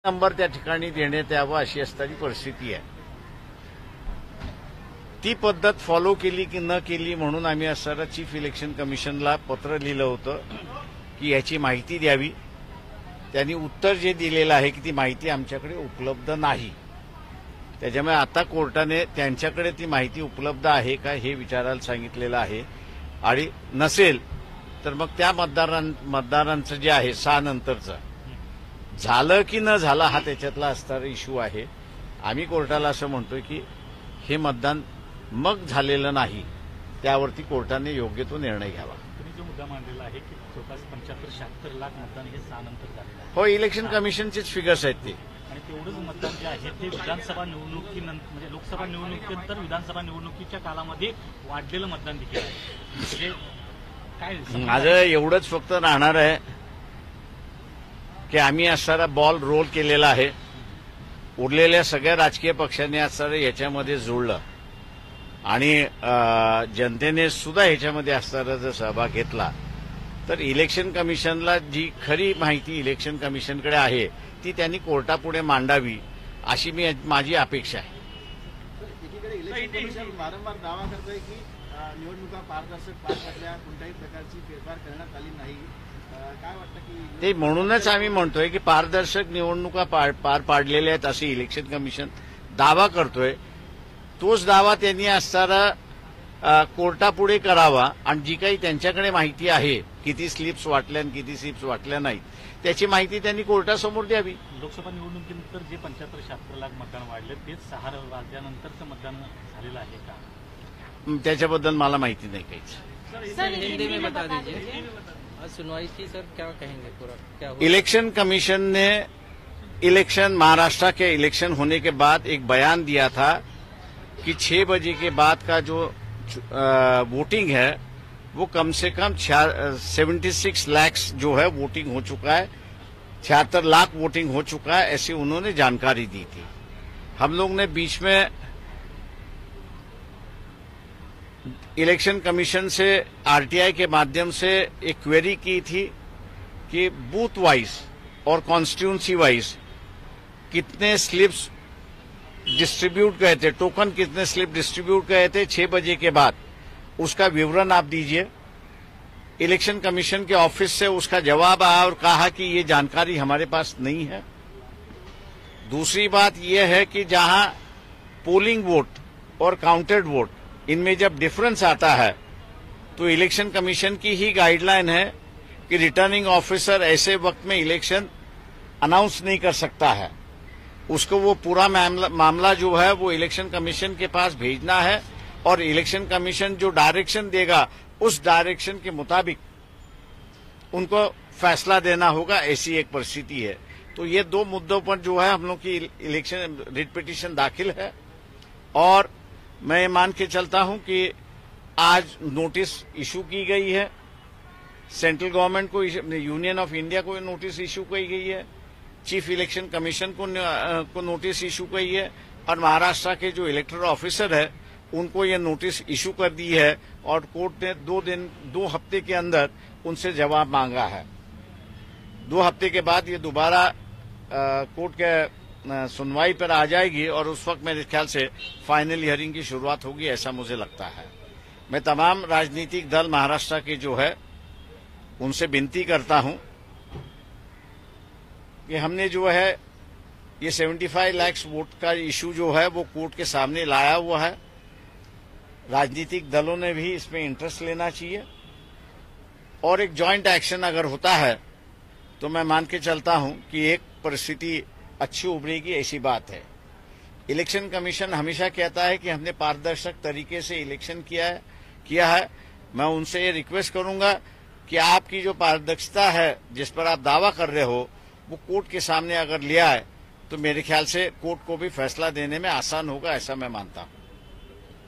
Number त्या ठिकाणी देण्यात यावा अशी असणारी परिस्थिती आहे. ती पद्धत फॉलो केली की न केली म्हणून आम्ही असणारा चीफ इलेक्शन कमिशनला पत्र लिहिलं होतं की याची माहिती द्यावी. त्यांनी उत्तर जे दिलेलं आहे की ती माहिती आमच्याकडे उपलब्ध नाही. त्याच्यामुळे आता कोर्टाने त्यांच्याकडे ती माहिती उपलब्ध आहे का हे विचारायला सांगितलेलं आहे. आणि नसेल तर मग त्या मतदारांचं जे आहे 6 नंतरचं झालं की न झालं हा त्याच्यातला असणारा इश्यू आहे. आम्ही कोर्टाला असं म्हणतोय की हे मतदान मग झालेलं नाही, त्यावरती कोर्टाने योग्य तो निर्णय घ्यावा. तुम्ही जो मुद्दा मांडलेला आहे की जवळपास 75-76 लाख मतदान हे 6 नंतर झालेलं आहे. हो, इलेक्शन कमिशनचेच फिगर्स आहेत ते. आणि तेवढंच मतदान जे आहे ते विधानसभा निवडणुकीनंतर म्हणजे लोकसभा निवडणुकीनंतर विधानसभा निवडणुकीच्या कालामध्ये वाढलेलं मतदान देखील आहे. म्हणजे काय माझं एवढंच फक्त राहणार आहे की आम्ही असणारा बॉल रोल केलेला आहे. उरलेल्या सगळ्या राजकीय पक्षांनी असणारं याच्यामध्ये जोडलं आणि जनतेने सुद्धा ह्याच्यामध्ये असणारा जर सहभाग घेतला तर इलेक्शन कमिशनला जी खरी माहिती इलेक्शन कमिशनकडे आहे ती त्यांनी कोर्टापुढे मांडावी अशी माझी अपेक्षा आहे. एकीकडे इलेक्शन कमिशन वारंवार दावा करतोय की निवडणुका पारदर्शक पार पडल्या, कोणत्याही प्रकारची फेरफार करण्यात आली नाही. काय वाटतं की ते म्हणूनच आम्ही म्हणतोय की पारदर्शक निवडणुका पार पाडलेल्या आहेत असे इलेक्शन कमिशन दावा करतोय. तोच दावा त्यांनी असणारा कोर्टापुढे करावा आणि जी काही त्यांच्याकडे माहिती आहे किती स्लिप्स वाटल्या आणि किती स्लिप्स वाटल्या नाहीत त्याची माहिती त्यांनी कोर्टासमोर द्यावी. लोकसभा निवडणुकीनंतर जे 75-76 लाख मतदान वाढले तेच 6 राज्यानंतरचं मतदान झालेलं आहे का? त्याच्याबद्दल मला माहिती नाही काहीच. हिंदी में बता दीजिए सुनवाई थी सर, क्या कहेंगे पूरा क्या हुआ? इलेक्शन कमीशन ने महाराष्ट्र के इलेक्शन होने के बाद एक बयान दिया था कि 6 बजे के बाद का जो वोटिंग है वो कम से कम 76 लाख जो है वोटिंग हो चुका है, 76 लाख वोटिंग हो चुका है, ऐसी उन्होंने जानकारी दी थी. हम लोग ने बीच में इलेक्शन कमीशन से आरटीआई के माध्यम से एक क्वेरी की थी कि बूथ वाइज और कॉन्स्टिट्यूंसी वाइज कितने स्लिप्स डिस्ट्रीब्यूट गए थे, टोकन कितने स्लिप डिस्ट्रीब्यूट गए थे 6 बजे के बाद, उसका विवरण आप दीजिए. इलेक्शन कमीशन के ऑफिस से उसका जवाब आया और कहा कि ये जानकारी हमारे पास नहीं है. दूसरी बात यह है कि जहां पोलिंग वोट और काउंटेड वोट इनमें जब डिफरेंस आता है तो इलेक्शन कमीशन की ही गाइडलाइन है कि रिटर्निंग ऑफिसर ऐसे वक्त में इलेक्शन अनाउंस नहीं कर सकता है. उसको वो पूरा मामला जो है वो इलेक्शन कमीशन के पास भेजना है और इलेक्शन कमीशन जो डायरेक्शन देगा उस डायरेक्शन के मुताबिक उनको फैसला देना होगा. ऐसी एक परिस्थिति है. तो ये 2 मुद्दों पर जो है हम लोग की इलेक्शन रिट पिटीशन दाखिल है और मैं मान के चलता हूं कि आज नोटिस इशू की गई है. सेंट्रल गवर्नमेंट को, यूनियन ऑफ इंडिया को नोटिस इशू की गई है, चीफ इलेक्शन कमीशन को नोटिस इशू की है और महाराष्ट्र के जो इलेक्टोरल ऑफिसर है उनको ये नोटिस इशू कर दी है और कोर्ट ने 2 हफ्ते के अंदर उनसे जवाब मांगा है. 2 हफ्ते के बाद ये दोबारा कोर्ट के सुनवाई पर आ जाएगी और उस वक्त मेरे ख्याल से फाइनल हियरिंग की शुरुआत होगी, ऐसा मुझे लगता है. मैं तमाम राजनीतिक दल महाराष्ट्र के जो है उनसे विनती करता हूं कि हमने जो है ये 75 लाख वोट का इशू जो है वो कोर्ट के सामने लाया हुआ है. राजनीतिक दलों ने भी इसमें इंटरेस्ट लेना चाहिए और एक जॉइंट एक्शन अगर होता है तो मैं मान के चलता हूं कि एक परिस्थिति अच्छी उभरेगी, ऐसी बात है. इलेक्शन कमीशन हमेशा कहता है कि हमने पारदर्शक तरीके से इलेक्शन किया है. मैं उनसे ये रिक्वेस्ट करूंगा कि आपकी जो पारदर्शिता है जिस पर आप दावा कर रहे हो वो कोर्ट के सामने अगर लिया है तो मेरे ख्याल से कोर्ट को भी फैसला देने में आसान होगा, ऐसा मैं मानता हूं.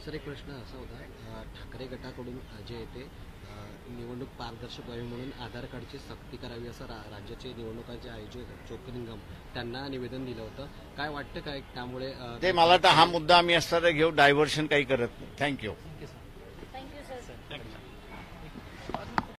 सर, एक प्रश्न असा होता, ठाकरे गटाकडून जे येते निवडणूक पारदर्शक व्हावी म्हणून आधार कार्डची सक्ती करावी असं राज्याचे निवडणुकांचे आयोजक चोक्कलिंगम त्यांना निवेदन दिलं होतं. काय वाटतं काय त्यामुळे ते मला वाटतं हा मुद्दा आम्ही असताना घेऊ, डायव्हर्शन काही करत नाही. थँक्यू.